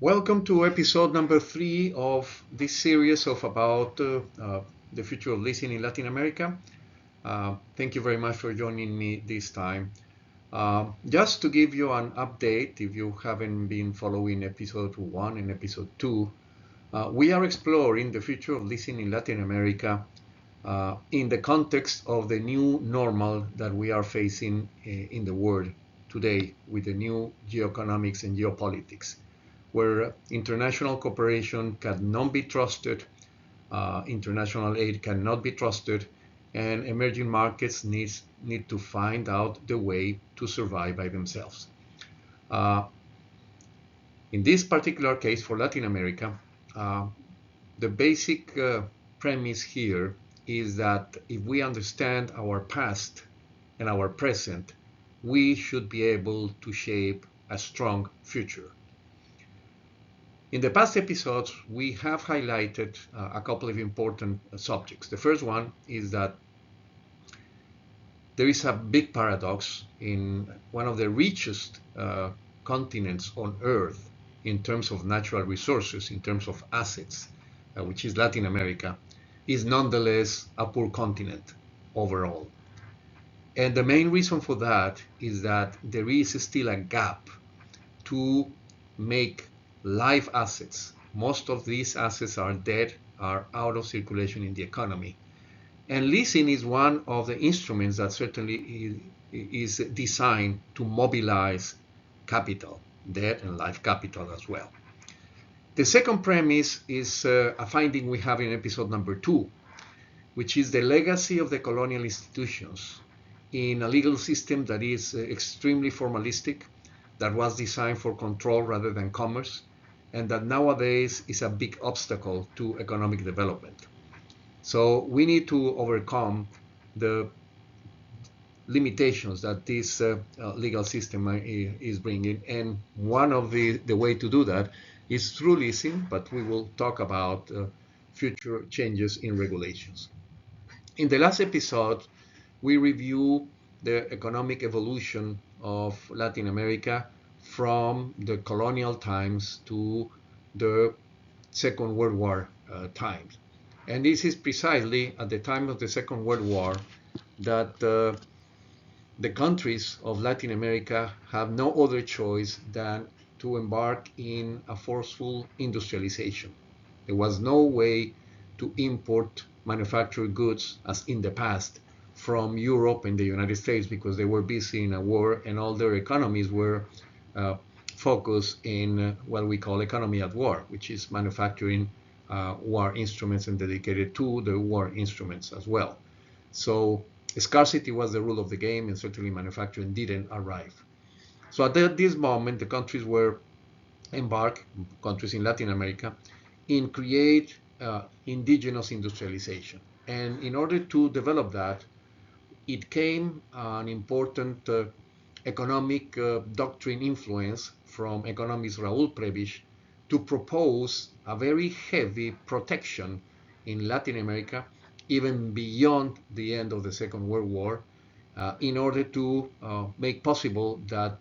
Welcome to episode number 3 of this series of about the future of leasing in Latin America. Thank you very much for joining me this time. Just to give you an update, if you haven't been following episode 1 and episode 2, we are exploring the future of leasing in Latin America in the context of the new normal that we are facing in the world today with the new geoeconomics and geopolitics, where international cooperation cannot be trusted, international aid cannot be trusted, and emerging markets need to find out the way to survive by themselves. Uh, in this particular case for Latin America, the basic premise here is that if we understand our past and our present, we should be able to shape a strong future. In the past episodes, we have highlighted a couple of important subjects. The first one is that there is a big paradox in one of the richest continents on Earth in terms of natural resources, in terms of assets, which is Latin America, is nonetheless a poor continent overall. And the main reason for that is that there is still a gap to make live assets. Most of these assets are dead, are out of circulation in the economy. And leasing is one of the instruments that certainly is designed to mobilize capital, debt and live capital as well. The second premise is a finding we have in episode number 2, which is the legacy of the colonial institutions in a legal system that is extremely formalistic, that was designed for control rather than commerce, and that nowadays is a big obstacle to economic development. So we need to overcome the limitations that this legal system is bringing, and one of the way to do that is through leasing, but we will talk about future changes in regulations. In the last episode, we review the economic evolution of Latin America from the colonial times to the Second World War times. And this is precisely at the time of the Second World War that the countries of Latin America have no other choice than to embark in a forceful industrialization. There was no way to import manufactured goods as in the past from Europe and the United States because they were busy in a war and all their economies were focused in what we call economy at war, which is manufacturing war instruments and dedicated to the war instruments as well. So scarcity was the rule of the game, and certainly manufacturing didn't arrive. So at this moment, the countries were embarked, countries in Latin America, in create indigenous industrialization. And in order to develop that, it came an important economic doctrine influence from economist Raúl Prebisch to propose a very heavy protection in Latin America, even beyond the end of the Second World War, in order to make possible that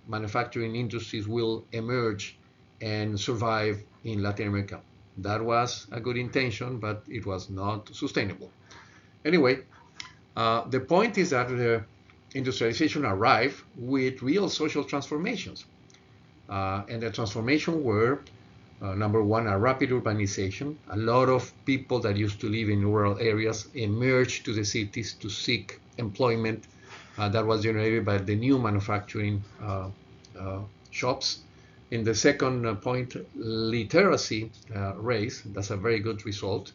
manufacturing industries will emerge and survive in Latin America. That was a good intention, but it was not sustainable. Anyway, the point is that the industrialization arrived with real social transformations. And the transformation were, number one, a rapid urbanization. A lot of people that used to live in rural areas emerged to the cities to seek employment that was generated by the new manufacturing shops. In the second point, literacy raise, that's a very good result.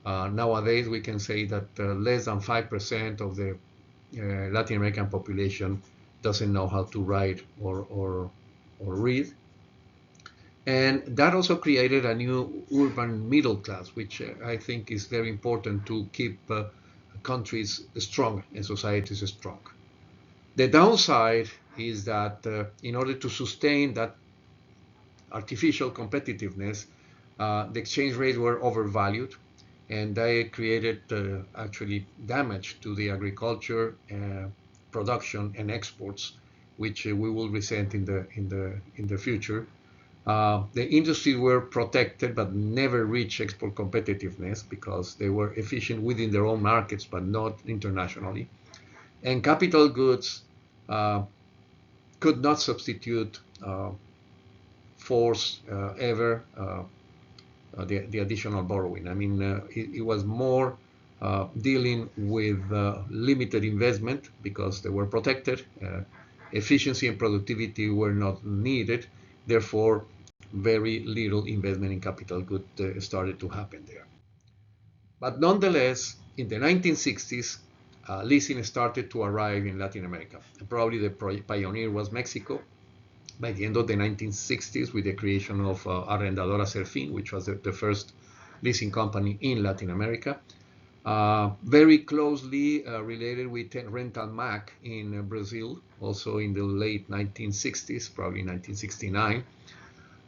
Nowadays, we can say that less than 5% of the Latin American population doesn't know how to write or read. And that also created a new urban middle class, which I think is very important to keep countries strong and societies strong. The downside is that in order to sustain that artificial competitiveness, the exchange rates were overvalued, and they created actually damage to the agriculture, production, and exports, which we will resent in the future. The industries were protected but never reached export competitiveness because they were efficient within their own markets but not internationally. And capital goods could not substitute force ever the additional borrowing. I mean, it was more dealing with limited investment because they were protected. Efficiency and productivity were not needed. Therefore, very little investment in capital goods started to happen there. But nonetheless, in the 1960s, leasing started to arrive in Latin America. And probably the pioneer was Mexico. By the end of the 1960s, with the creation of Arrendadora Serfin, which was the first leasing company in Latin America, very closely related with Rental Mac in Brazil, also in the late 1960s, probably 1969.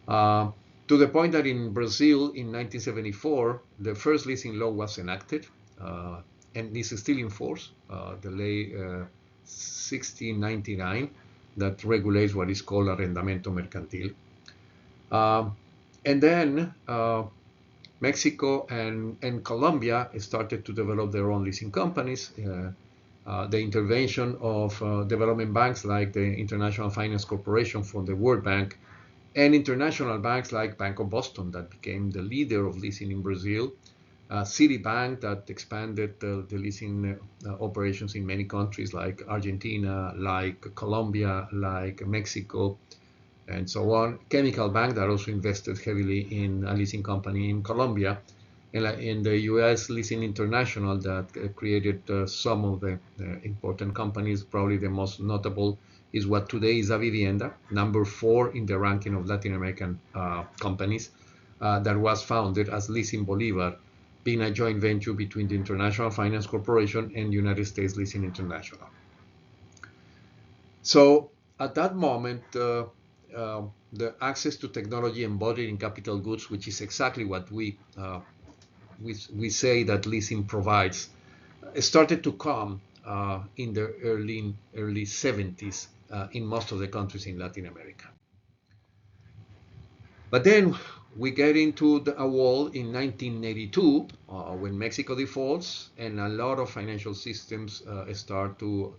To the point that in Brazil in 1974, the first leasing law was enacted, and this is still in force, the Ley 1699, that regulates what is called arrendamiento mercantil. And then Mexico and Colombia started to develop their own leasing companies. The intervention of development banks like the International Finance Corporation from the World Bank and international banks like Bank of Boston that became the leader of leasing in Brazil, Citibank that expanded the leasing operations in many countries like Argentina, like Colombia, like Mexico, and so on. Chemical Bank that also invested heavily in a leasing company in Colombia, and in the US, Leasing International that created some of the important companies. Probably the most notable is what today is Avivienda, number 4 in the ranking of Latin American companies, that was founded as Leasing Bolivar, being a joint venture between the International Finance Corporation and United States Leasing International. So at that moment, the access to technology embodied in capital goods, which is exactly what we say that leasing provides, started to come in the early 70s in most of the countries in Latin America. But then we get into a wall in 1982 when Mexico defaults and a lot of financial systems start to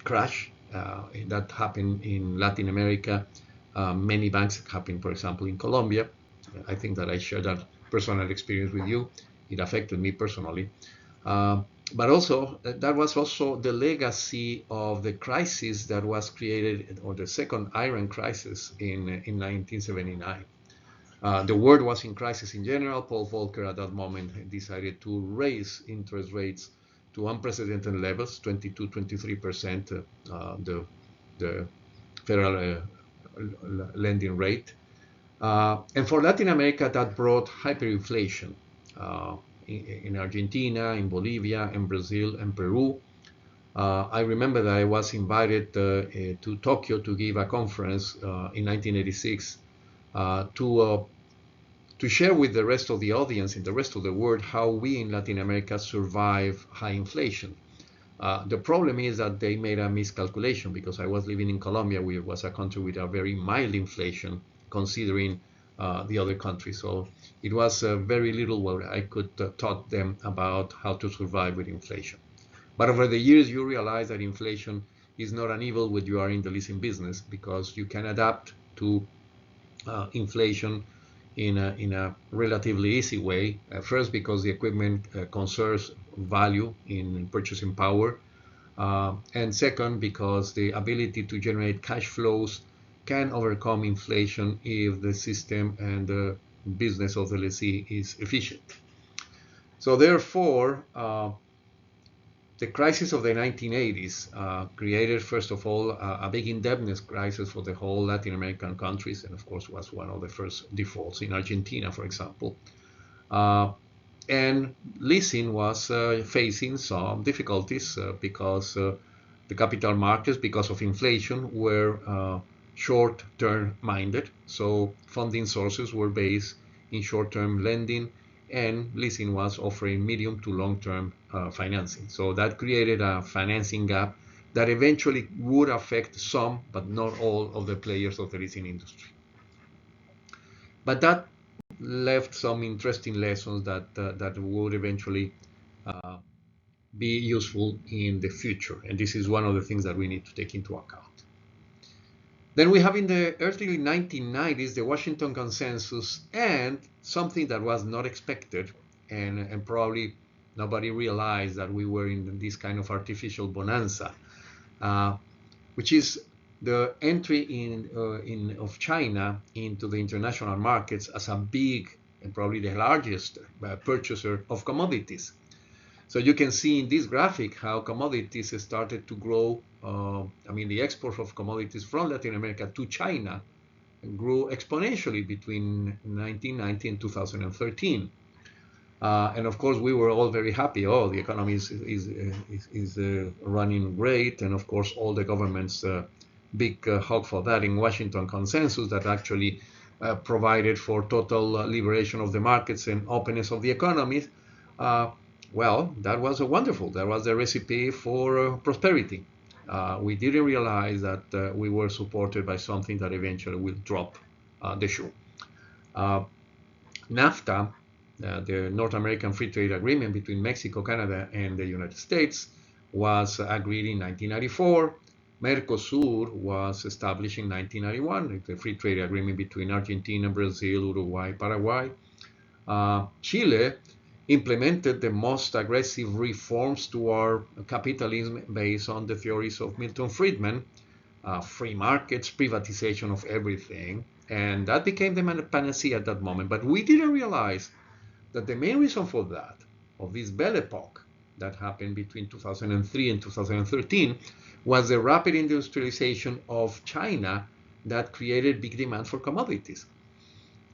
crash. That happened in Latin America. Many banks happened, for example, in Colombia. I think that I shared that personal experience with you. It affected me personally. But also, that was also the legacy of the crisis that was created, or the second Iran crisis in 1979. The world was in crisis in general. Paul Volcker at that moment decided to raise interest rates to unprecedented levels, 22, 23%, the federal lending rate. And for Latin America, that brought hyperinflation in Argentina, in Bolivia, in Brazil, and Peru. I remember that I was invited to Tokyo to give a conference in 1986 to share with the rest of the audience in the rest of the world how we in Latin America survive high inflation. The problem is that they made a miscalculation because I was living in Colombia, which was a country with a very mild inflation considering the other countries. So it was very little where I could taught them about how to survive with inflation. But over the years, you realize that inflation is not an evil when you are in the leasing business because you can adapt to inflation in a relatively easy way. First, because the equipment conserves value in purchasing power. And second, because the ability to generate cash flows can overcome inflation if the system and the business of the lessee is efficient. So therefore, the crisis of the 1980s created, first of all, a big indebtedness crisis for the whole Latin American countries, and of course was one of the first defaults in Argentina, for example. And leasing was facing some difficulties because the capital markets, because of inflation, were short-term minded. So funding sources were based in short-term lending, and leasing was offering medium to long-term financing. So that created a financing gap that eventually would affect some, but not all, of the players of the leasing industry. But that left some interesting lessons that would eventually uh, be useful in the future. And this is one of the things that we need to take into account. Then we have in the early 1990s the Washington Consensus, and something that was not expected, and probably nobody realized that we were in this kind of artificial bonanza, which is the entry of China into the international markets as a big and probably the largest purchaser of commodities. So you can see in this graphic how commodities started to grow. The export of commodities from Latin America to China grew exponentially between 1990 and 2013. And of course, we were all very happy. Oh, the economy is running great. And of course, all the governments big hug for that in Washington Consensus that actually provided for total liberation of the markets and openness of the economies. Well, that was wonderful. That was the recipe for prosperity. We didn't realize that we were supported by something that eventually will drop the shoe. NAFTA, the North American Free Trade Agreement between Mexico, Canada, and the United States, was agreed in 1994. Mercosur was established in 1991, the free trade agreement between Argentina, Brazil, Uruguay, Paraguay. Chile implemented the most aggressive reforms to our capitalism based on the theories of Milton Friedman, free markets, privatization of everything, and that became the panacea at that moment. But we didn't realize that the main reason for that, of this Belle Epoque that happened between 2003 and 2013, was the rapid industrialization of China that created big demand for commodities.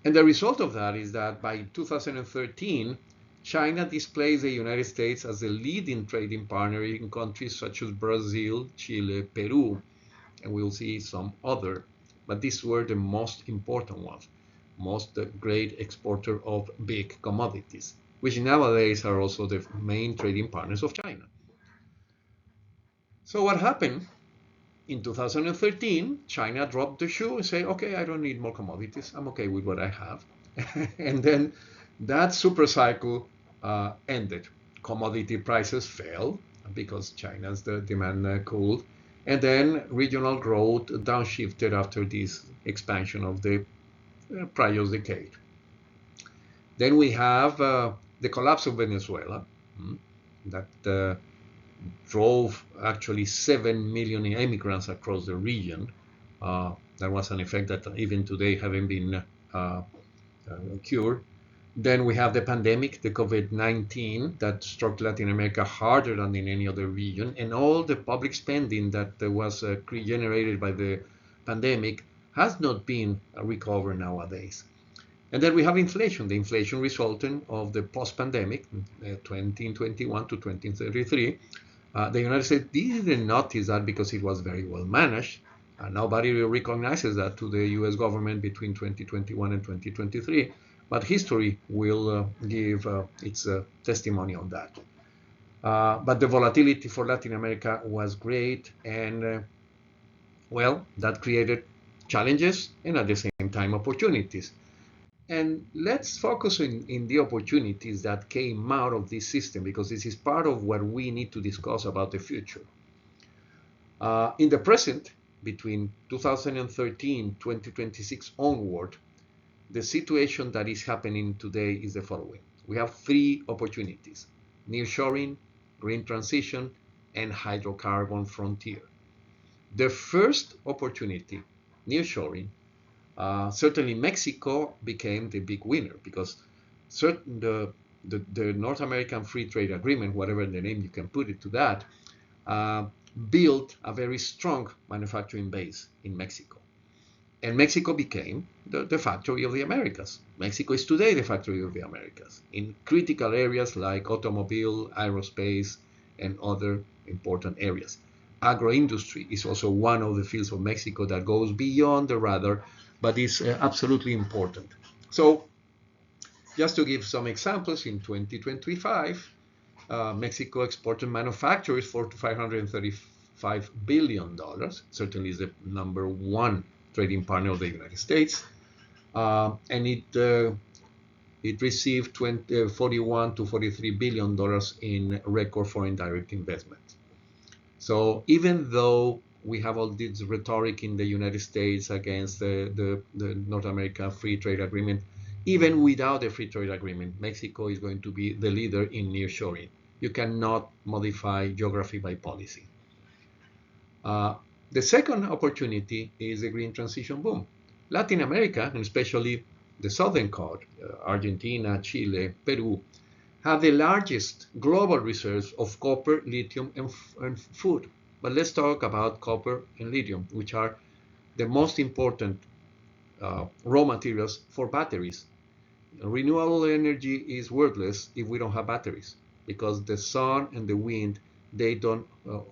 And the result of that is that by 2013, China displays the United States as the leading trading partner in countries such as Brazil, Chile, Peru, and we'll see some other, but these were the most important ones, most great exporter of big commodities, which nowadays are also the main trading partners of China. So what happened? In 2013, China dropped the shoe and said, okay, I don't need more commodities. I'm okay with what I have. And then that super cycle ended. Commodity prices fell because China's demand cooled. And then regional growth downshifted after this expansion of the prior decade. Then we have the collapse of Venezuela that drove actually 7 million immigrants across the region. That was an effect that even today haven't been cured. Then we have the pandemic, the COVID-19, that struck Latin America harder than in any other region, and all the public spending that was generated by the pandemic has not been recovered nowadays. And then we have inflation, the inflation resulting of the post-pandemic, 2021 to 2033. The United States didn't notice that because it was very well managed. Nobody recognizes that to the US government between 2021 and 2023. But history will give its testimony on that. But the volatility for Latin America was great, and well, that created challenges and at the same time opportunities. And let's focus in the opportunities that came out of this system, because this is part of what we need to discuss about the future. In the present, between 2013, 2026 onward, the situation that is happening today is the following. We have three opportunities: nearshoring, green transition, and hydrocarbon frontier. The first opportunity, nearshoring, certainly Mexico became the big winner, because the North American Free Trade Agreement, whatever the name you can put it to that, built a very strong manufacturing base in Mexico. And Mexico became the factory of the Americas. Mexico is today the factory of the Americas in critical areas like automobile, aerospace, and other important areas. Agro-industry is also one of the fields of Mexico that goes beyond the radar, but is absolutely important. So just to give some examples, in 2025, Mexico exported manufacturers for $535 $5 billion. Certainly is the number one trading partner of the United States. And it received 41 to $43 billion in record foreign direct investment. So even though we have all this rhetoric in the United States against the North America Free Trade Agreement, even without a free trade agreement, Mexico is going to be the leader in nearshoring. You cannot modify geography by policy. The second opportunity is the green transition boom. Latin America, and especially the southern part, Argentina, Chile, Peru, have the largest global reserves of copper, lithium, and food. But let's talk about copper and lithium, which are the most important raw materials for batteries. Renewable energy is worthless if we don't have batteries, because the sun and the wind, they don't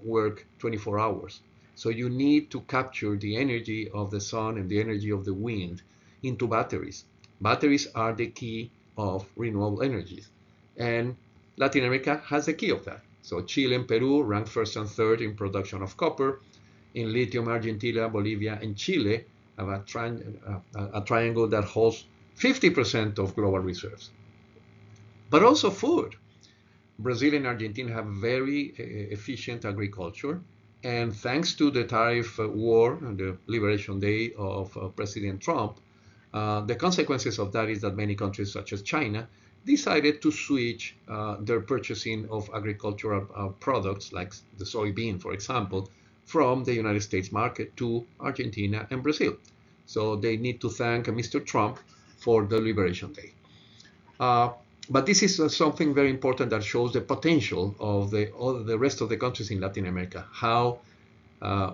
work 24 hours. So you need to capture the energy of the sun and the energy of the wind into batteries. Batteries are the key of renewable energies. And Latin America has the key of that. So Chile and Peru rank first and third in production of copper. In lithium, Argentina, Bolivia, and Chile have a triangle that holds 50% of global reserves. But also food. Brazil and Argentina have very efficient agriculture. And thanks to the tariff war and the Liberation Day of President Trump, the consequences of that is that many countries, such as China, decided to switch their purchasing of agricultural products, like the soybean, for example, from the United States market to Argentina and Brazil. So they need to thank Mr. Trump for the Liberation Day. But this is something very important that shows the potential of the rest of the countries in Latin America, how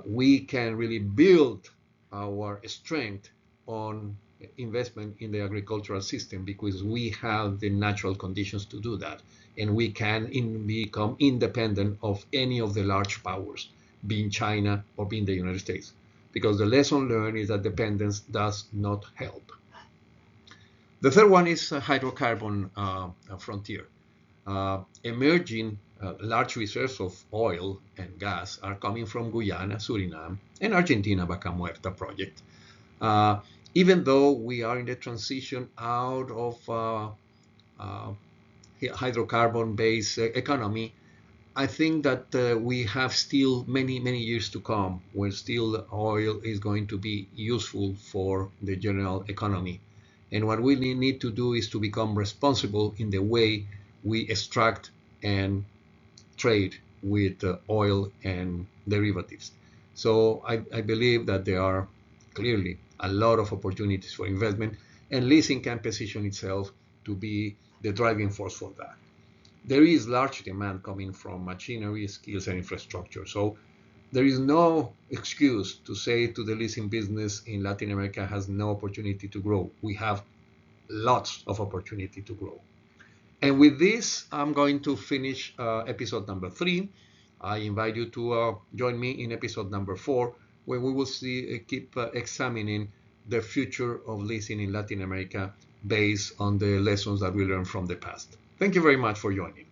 we can really build our strength on investment in the agricultural system, because we have the natural conditions to do that, and we can become independent of any of the large powers, being China or being the United States, because the lesson learned is that dependence does not help. The third one is hydrocarbon frontier. Emerging large reserves of oil and gas are coming from Guyana, Suriname, and Argentina Vaca Muerta project. Even though we are in the transition out of hydrocarbon-based economy, I think that we have still many years to come where still oil is going to be useful for the general economy. And what we need to do is to become responsible in the way we extract and trade with oil and derivatives. So I believe that there are clearly a lot of opportunities for investment, and leasing can position itself to be the driving force for that. There is large demand coming from machinery, skills, and infrastructure. So there is no excuse to say to the leasing business in Latin America has no opportunity to grow. We have lots of opportunity to grow. And with this, I'm going to finish episode number 3. I invite you to join me in episode number 4, where we will keep examining the future of leasing in Latin America based on the lessons that we learned from the past. Thank you very much for joining.